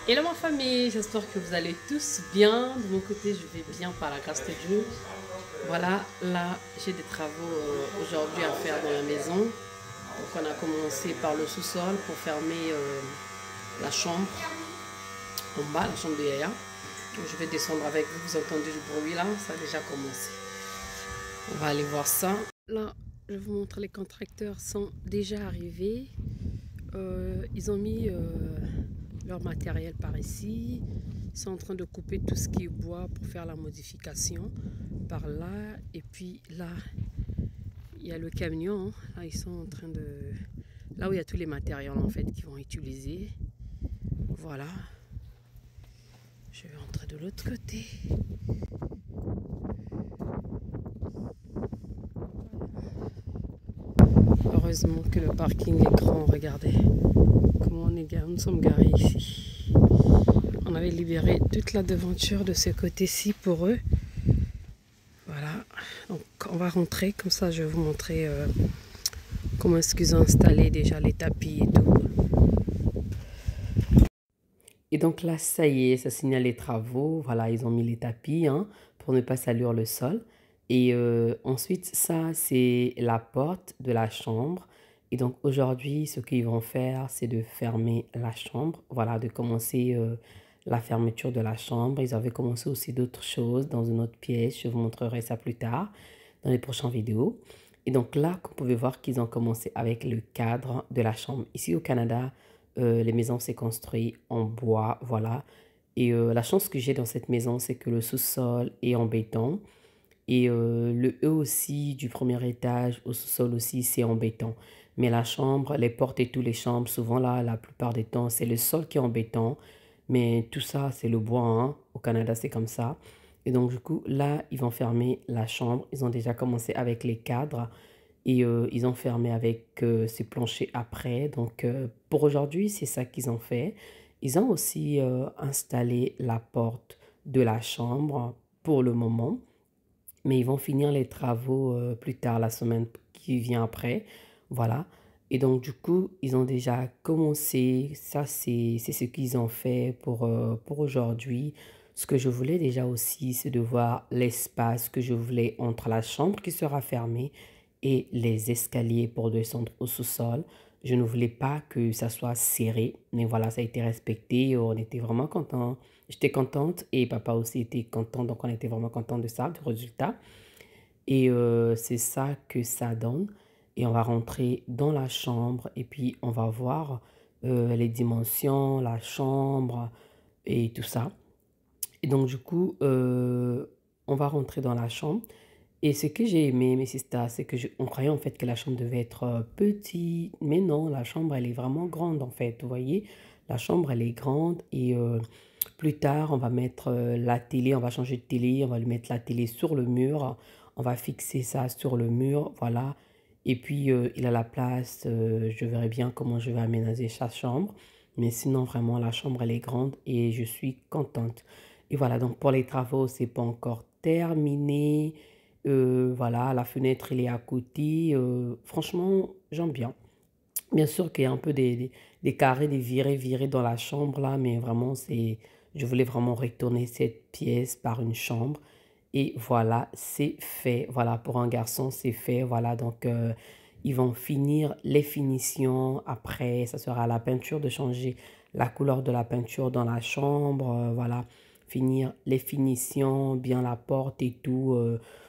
Hello ma famille, j'espère que vous allez tous bien. De mon côté, je vais bien par la grâce de Dieu. Voilà, là, j'ai des travaux aujourd'hui à faire dans la maison. Donc on a commencé par le sous-sol pour fermer la chambre en bas, la chambre de Yaya. Donc, je vais descendre avec vous, vous entendez du bruit là, ça a déjà commencé. On va aller voir ça. Là, je vous montre, les contracteurs sont déjà arrivés. Ils ont mis leur matériel par ici. Ils sont en train de couper tout ce qui est bois pour faire la modification par là. Et puis là, il y a le camion. Là, ils sont en train de... Là où il y a tous les matériels en fait qu'ils vont utiliser. Voilà. Je vais entrer de l'autre côté. Heureusement que le parking est grand. Regardez comment nous sommes garés ici. On avait libéré toute la devanture de ce côté-ci pour eux. Voilà, donc on va rentrer, comme ça je vais vous montrer comment est-ce qu'ils ont installé déjà les tapis et tout. Et donc là, ça y est, ça signale les travaux. Voilà, ils ont mis les tapis pour ne pas salir le sol. Et ensuite, ça, c'est la porte de la chambre. Et donc aujourd'hui, ce qu'ils vont faire, c'est de fermer la chambre. Voilà, de commencer la fermeture de la chambre. Ils avaient commencé aussi d'autres choses dans une autre pièce. Je vous montrerai ça plus tard dans les prochaines vidéos. Et donc là, vous pouvez voir qu'ils ont commencé avec le cadre de la chambre. Ici au Canada, les maisons s'est construites en bois, voilà. Et la chance que j'ai dans cette maison, c'est que le sous-sol est en béton. Et le E aussi du premier étage au sous-sol aussi, c'est en béton. Mais la chambre, les portes et tous les chambres, souvent là, la plupart des temps, c'est le sol qui est en béton. Mais tout ça, c'est le bois, hein. Au Canada, c'est comme ça. Et donc, du coup, là, ils vont fermer la chambre. Ils ont déjà commencé avec les cadres. Et ils ont fermé avec ces planchers après. Donc, pour aujourd'hui, c'est ça qu'ils ont fait. Ils ont aussi installé la porte de la chambre pour le moment. Mais ils vont finir les travaux plus tard, la semaine qui vient après. Voilà. Et donc, du coup, ils ont déjà commencé. Ça, c'est ce qu'ils ont fait pour aujourd'hui. Ce que je voulais déjà aussi, c'est de voir l'espace que je voulais entre la chambre qui sera fermée et les escaliers pour descendre au sous-sol. Je ne voulais pas que ça soit serré, mais voilà, ça a été respecté. On était vraiment contents. J'étais contente et papa aussi était content, donc on était vraiment content de ça, du résultat. Et c'est ça que ça donne. Et on va rentrer dans la chambre et puis on va voir les dimensions, la chambre et tout ça. Et donc du coup, on va rentrer dans la chambre. Et ce que j'ai aimé, mes sisters, c'est que on croyait en fait que la chambre devait être petite, mais non, la chambre elle est vraiment grande en fait. Vous voyez, la chambre elle est grande et plus tard on va mettre la télé, on va changer de télé, on va lui mettre la télé sur le mur, on va fixer ça sur le mur, voilà. Et puis il a la place, je verrai bien comment je vais aménager sa chambre, mais sinon vraiment la chambre elle est grande et je suis contente. Et voilà, donc pour les travaux, c'est pas encore terminé. Voilà, la fenêtre, elle est à côté. Franchement, j'aime bien. Bien sûr qu'il y a un peu des carrés, des virés dans la chambre là, mais vraiment, je voulais vraiment retourner cette pièce par une chambre. Et voilà, c'est fait. Voilà, pour un garçon, c'est fait. Voilà, donc ils vont finir les finitions. Après, ça sera la peinture de changer la couleur de la peinture dans la chambre. Voilà, finir les finitions, bien la porte et tout.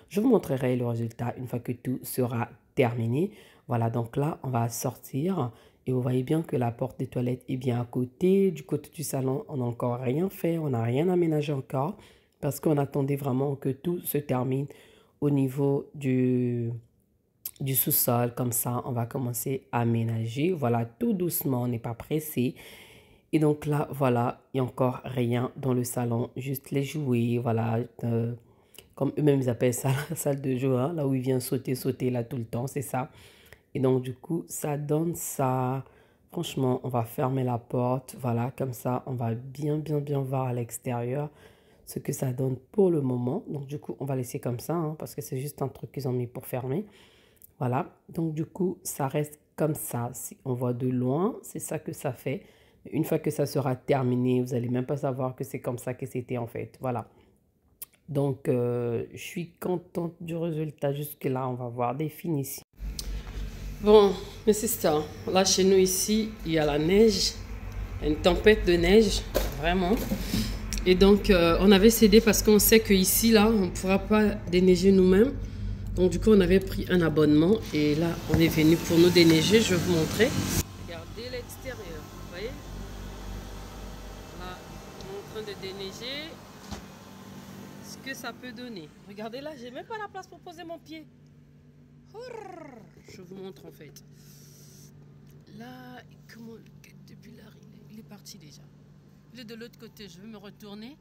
Je vous montrerai le résultat une fois que tout sera terminé. Voilà, donc là, on va sortir. Et vous voyez bien que la porte des toilettes est bien à côté. Du côté du salon, on n'a encore rien fait. On n'a rien aménagé encore parce qu'on attendait vraiment que tout se termine au niveau du sous-sol. Comme ça, on va commencer à aménager. Voilà, tout doucement, on n'est pas pressé. Et donc là, voilà, il n'y a encore rien dans le salon, juste les jouets, voilà, comme eux-mêmes ils appellent ça la salle de jeu, hein, là où il vient sauter là tout le temps, c'est ça. Et donc du coup, ça donne ça. Franchement, on va fermer la porte, voilà, comme ça, on va bien voir à l'extérieur ce que ça donne pour le moment. Donc du coup, on va laisser comme ça, hein, parce que c'est juste un truc qu'ils ont mis pour fermer. Voilà, donc du coup, ça reste comme ça. Si on voit de loin, c'est ça que ça fait. Une fois que ça sera terminé, vous allez même pas savoir que c'est comme ça que c'était en fait. Voilà. Donc, je suis contente du résultat. Jusque-là, on va voir des finitions. Bon, mes sisters, là chez nous ici, il y a la neige, une tempête de neige, vraiment. Et donc, on avait cédé parce qu'on sait qu'ici, là, on ne pourra pas déneiger nous-mêmes. Donc, du coup, on avait pris un abonnement. Et là, on est venu pour nous déneiger. Je vais vous montrer. Regardez l'extérieur. Vous voyez? Là, on est en train de déneiger. Ce que ça peut donner. Regardez là, j'ai même pas la place pour poser mon pied. Je vous montre en fait. Là, comment depuis là, il est parti déjà. Il est de l'autre côté. Je vais me retourner.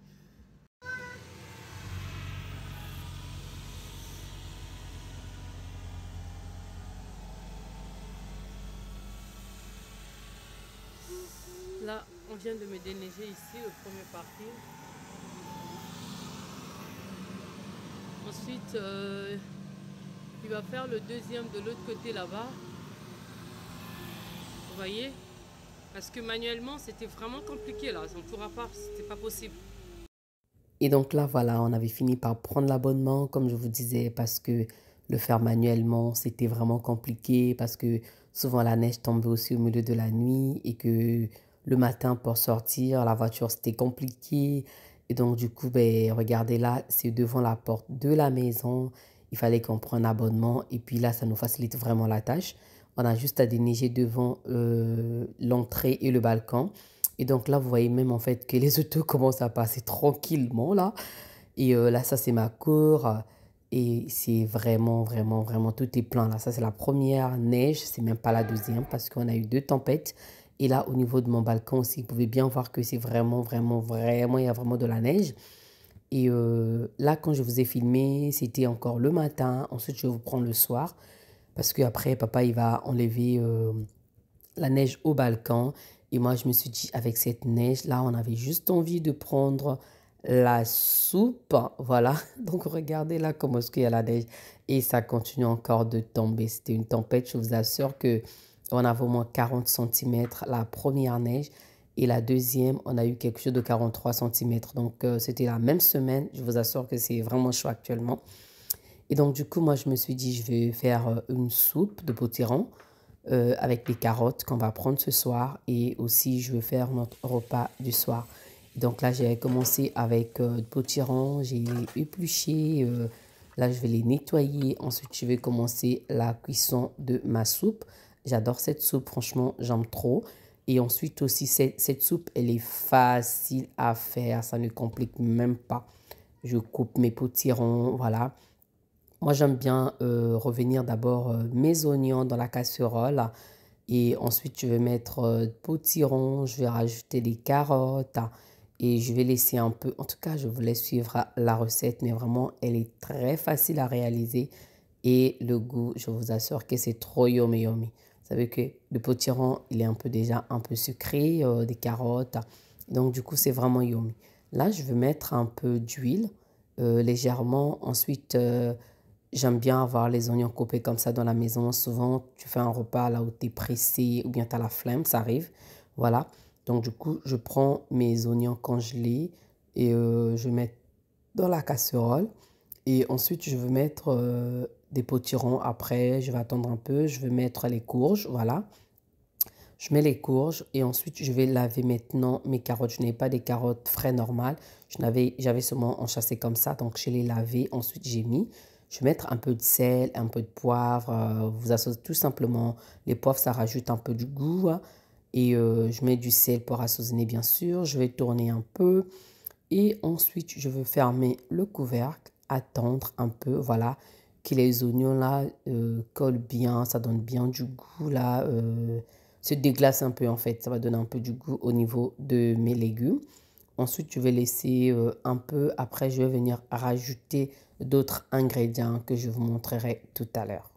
Là, on vient de me déneiger ici, le premier parking. Ensuite, il va faire le deuxième de l'autre côté là-bas. Vous voyez? Parce que manuellement, c'était vraiment compliqué là. On ne pourra pas, c'était pas possible. Et donc là, voilà, on avait fini par prendre l'abonnement, comme je vous disais, parce que le faire manuellement, c'était vraiment compliqué, parce que souvent la neige tombait aussi au milieu de la nuit et que le matin pour sortir, la voiture, c'était compliqué. Et donc du coup, ben, regardez là, c'est devant la porte de la maison. Il fallait qu'on prenne un abonnement et puis là, ça nous facilite vraiment la tâche. On a juste à déneiger devant l'entrée et le balcon. Et donc là, vous voyez même en fait que les autos commencent à passer tranquillement là. Et là, ça c'est ma cour. Et c'est vraiment, vraiment, vraiment, tout est plein là. Ça c'est la première neige, c'est même pas la deuxième parce qu'on a eu deux tempêtes. Et là, au niveau de mon balcon aussi, vous pouvez bien voir que c'est vraiment, vraiment, vraiment, il y a vraiment de la neige. Et là, quand je vous ai filmé, c'était encore le matin. Ensuite, je vais vous prendre le soir parce qu'après, papa, il va enlever la neige au balcon. Et moi, je me suis dit, avec cette neige-là, on avait juste envie de prendre la soupe. Voilà. Donc, regardez là comment est-ce qu'il y a la neige. Et ça continue encore de tomber. C'était une tempête. Je vous assure que on avait au moins 40 centimètres la première neige. Et la deuxième, on a eu quelque chose de 43 centimètres. Donc, c'était la même semaine. Je vous assure que c'est vraiment chaud actuellement. Et donc, du coup, moi, je me suis dit, je vais faire une soupe de potiron avec les carottes qu'on va prendre ce soir. Et aussi, je vais faire notre repas du soir. Donc là, j'ai commencé avec le potiron. J'ai épluché. Là, je vais les nettoyer. Ensuite, je vais commencer la cuisson de ma soupe. J'adore cette soupe. Franchement, j'aime trop. Et ensuite aussi, cette soupe, elle est facile à faire. Ça ne complique même pas. Je coupe mes potirons, voilà. Moi, j'aime bien revenir d'abord mes oignons dans la casserole et ensuite je vais mettre potiron, je vais rajouter des carottes et je vais laisser un peu, en tout cas, je vous laisse suivre la recette, mais vraiment, elle est très facile à réaliser et le goût, je vous assure que c'est trop yummy yummy. Vous savez que le potiron, il est un peu déjà un peu sucré, des carottes, donc du coup, c'est vraiment yummy. Là, je vais mettre un peu d'huile légèrement, ensuite j'aime bien avoir les oignons coupés comme ça dans la maison. Souvent, tu fais un repas là où tu es pressé ou bien tu as la flemme, ça arrive. Voilà. Donc, du coup, je prends mes oignons congelés et je mets dans la casserole. Et ensuite, je vais mettre des potirons. Après, je vais attendre un peu. Je vais mettre les courges. Voilà. Je mets les courges et ensuite, je vais laver maintenant mes carottes. Je n'ai pas des carottes frais normales. J'avais seulement enchâssé comme ça. Donc, je les lavé. Ensuite, j'ai mis. Je vais mettre un peu de sel, un peu de poivre. Vous associez tout simplement. Les poivres, ça rajoute un peu du goût, hein. Et je mets du sel pour assaisonner, bien sûr. Je vais tourner un peu. Et ensuite, je vais fermer le couvercle. Attendre un peu, voilà. Que les oignons, là, collent bien. Ça donne bien du goût, là. Se déglace un peu, en fait. Ça va donner un peu du goût au niveau de mes légumes. Ensuite, je vais laisser un peu. Après, je vais venir rajouter d'autres ingrédients que je vous montrerai tout à l'heure.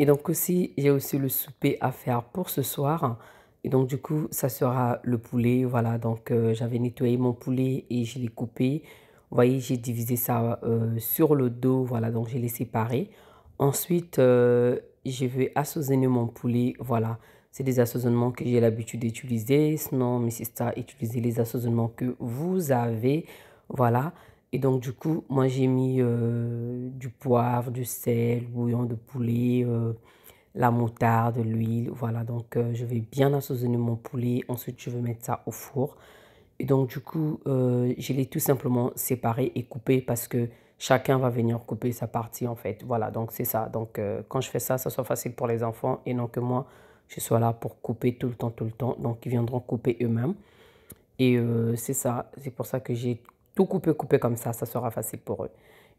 Et donc aussi, j'ai aussi le souper à faire pour ce soir. Et donc du coup, ça sera le poulet. Voilà, donc j'avais nettoyé mon poulet et je l'ai coupé. Vous voyez, j'ai divisé ça sur le dos. Voilà, donc je l'ai séparé. Ensuite, je vais assaisonner mon poulet. Voilà, c'est des assaisonnements que j'ai l'habitude d'utiliser. Sinon, mes sisters, utilisez les assaisonnements que vous avez. Voilà. Et donc, du coup, moi, j'ai mis du poivre, du sel, bouillon de poulet, la moutarde, l'huile. Voilà, donc je vais bien assaisonner mon poulet. Ensuite, je vais mettre ça au four. Et donc, du coup, je l'ai tout simplement séparé et coupé parce que chacun va venir couper sa partie, en fait. Voilà, donc c'est ça. Donc, quand je fais ça, ça soit facile pour les enfants et non que moi, je sois là pour couper tout le temps, tout le temps. Donc, ils viendront couper eux-mêmes. Et c'est ça, c'est pour ça que j'ai tout coupé, coupé comme ça sera facile pour eux.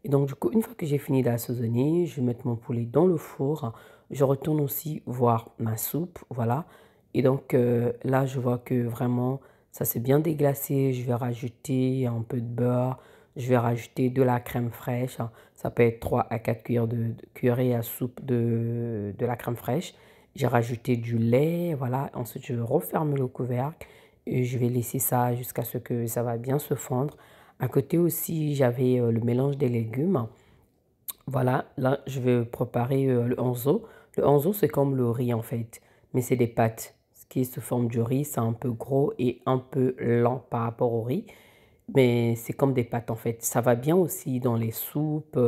Et donc du coup, une fois que j'ai fini d'assaisonner, je vais mettre mon poulet dans le four. Je retourne aussi voir ma soupe, voilà. Et donc là, je vois que vraiment, ça s'est bien déglacé. Je vais rajouter un peu de beurre. Je vais rajouter de la crème fraîche. Ça peut être 3 à 4 cuillères de cuillerées à soupe de la crème fraîche. J'ai rajouté du lait, voilà. Ensuite, je vais refermer le couvercle. Et je vais laisser ça jusqu'à ce que ça va bien se fondre. À côté aussi, j'avais le mélange des légumes. Voilà, là, je vais préparer le onzo. Le onzo, c'est comme le riz en fait, mais c'est des pâtes. Ce qui est sous forme du riz, c'est un peu gros et un peu lent par rapport au riz. Mais c'est comme des pâtes en fait. Ça va bien aussi dans les soupes,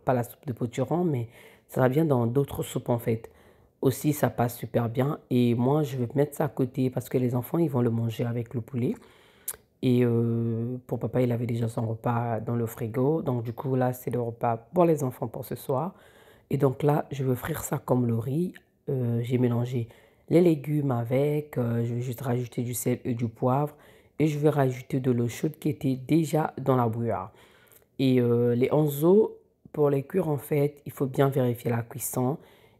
pas la soupe de potiron, mais ça va bien dans d'autres soupes en fait. Aussi, ça passe super bien. Et moi, je vais mettre ça à côté parce que les enfants, ils vont le manger avec le poulet. Et pour papa, il avait déjà son repas dans le frigo. Donc, du coup, là, c'est le repas pour les enfants pour ce soir. Et donc là, je vais frire ça comme le riz. J'ai mélangé les légumes avec. Je vais juste rajouter du sel et du poivre. Et je vais rajouter de l'eau chaude qui était déjà dans la bouilloire. Et les onzo, pour les cuire, en fait, il faut bien vérifier la cuisson.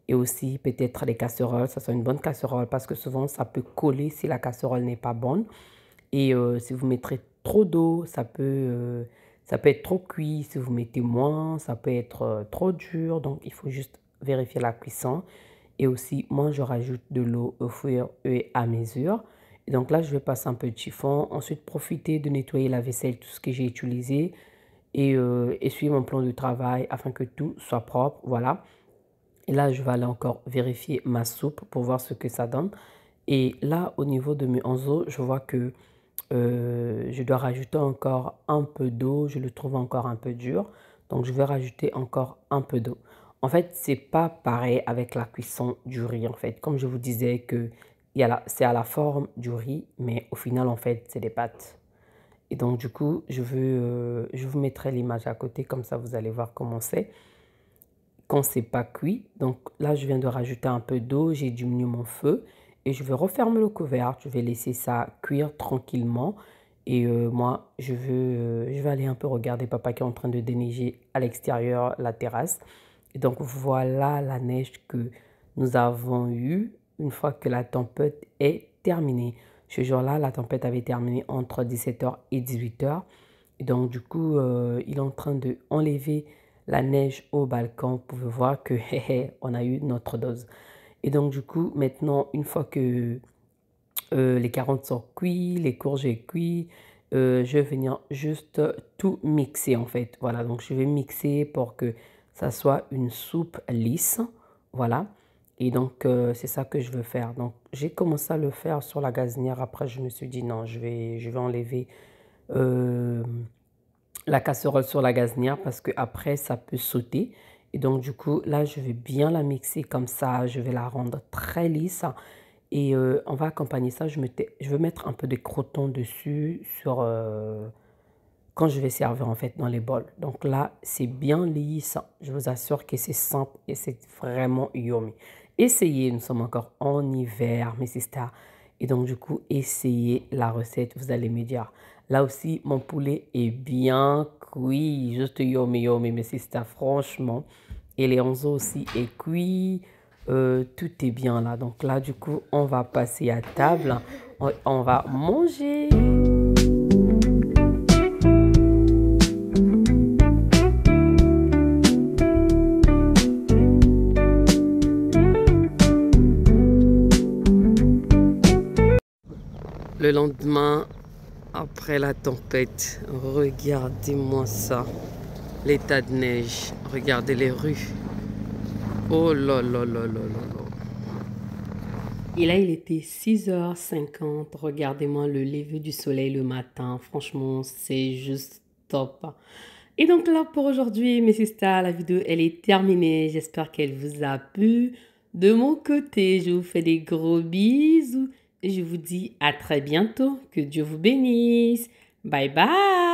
Et aussi, peut-être les casseroles. Ça soit une bonne casserole parce que souvent, ça peut coller si la casserole n'est pas bonne. Et si vous mettrez trop d'eau, ça peut être trop cuit. Si vous mettez moins, ça peut être trop dur. Donc, il faut juste vérifier la cuisson. Et aussi, moi, je rajoute de l'eau au fur et à mesure. Et donc là, je vais passer un peu de chiffon. Ensuite, profiter de nettoyer la vaisselle, tout ce que j'ai utilisé. Et essuyer mon plan de travail afin que tout soit propre. Voilà. Et là, je vais aller encore vérifier ma soupe pour voir ce que ça donne. Et là, au niveau de mes onzo, je vois que je dois rajouter encore un peu d'eau. Je le trouve encore un peu dur. Donc, je vais rajouter encore un peu d'eau. En fait, c'est pas pareil avec la cuisson du riz, en fait. Comme je vous disais que c'est à la forme du riz, mais au final, en fait, c'est des pâtes. Et donc, du coup, je vous mettrai l'image à côté, comme ça, vous allez voir comment c'est quand c'est pas cuit. Donc là, je viens de rajouter un peu d'eau, j'ai diminué mon feu et je vais refermer le couvercle. Je vais laisser ça cuire tranquillement. Et moi, je vais aller un peu regarder papa qui est en train de déneiger à l'extérieur la terrasse. Et donc voilà la neige que nous avons eue une fois que la tempête est terminée. Ce jour-là, la tempête avait terminé entre 17h et 18h. Et donc du coup, il est en train de enlever la neige au balcon. Vous pouvez voir que on a eu notre dose. Et donc du coup, maintenant, une fois que les carottes sont cuits, les courgettes cuits, je vais venir juste tout mixer en fait. Voilà, donc je vais mixer pour que ça soit une soupe lisse. Voilà. Et donc, c'est ça que je veux faire. Donc, j'ai commencé à le faire sur la gazinière. Après, je me suis dit non, je vais enlever euh, la casserole sur la gazinière parce que après ça peut sauter. Et donc, du coup, là, je vais bien la mixer comme ça. Je vais la rendre très lisse. Et on va accompagner ça. Je vais mettre un peu de croûtons dessus quand je vais servir en fait dans les bols. Donc là, c'est bien lisse. Je vous assure que c'est simple et c'est vraiment yummy. Essayez, nous sommes encore en hiver, mes sisters. Et donc du coup, essayez la recette. Vous allez me dire. Là aussi, mon poulet est bien cuit. Juste yummy, yummy, mes sisters, franchement. Et les onzo aussi est cuit. Tout est bien là. Donc là, du coup, on va passer à table. On va manger. le lendemain après la tempête. Regardez-moi ça. L'état de neige. Regardez les rues. Oh là là là là là là. Et là, il était 6h50. Regardez-moi le lever du soleil le matin. Franchement, c'est juste top. Et donc là, pour aujourd'hui, mes sisters, la vidéo, elle est terminée. J'espère qu'elle vous a plu. De mon côté, je vous fais des gros bisous. Et je vous dis à très bientôt. Que Dieu vous bénisse. Bye bye.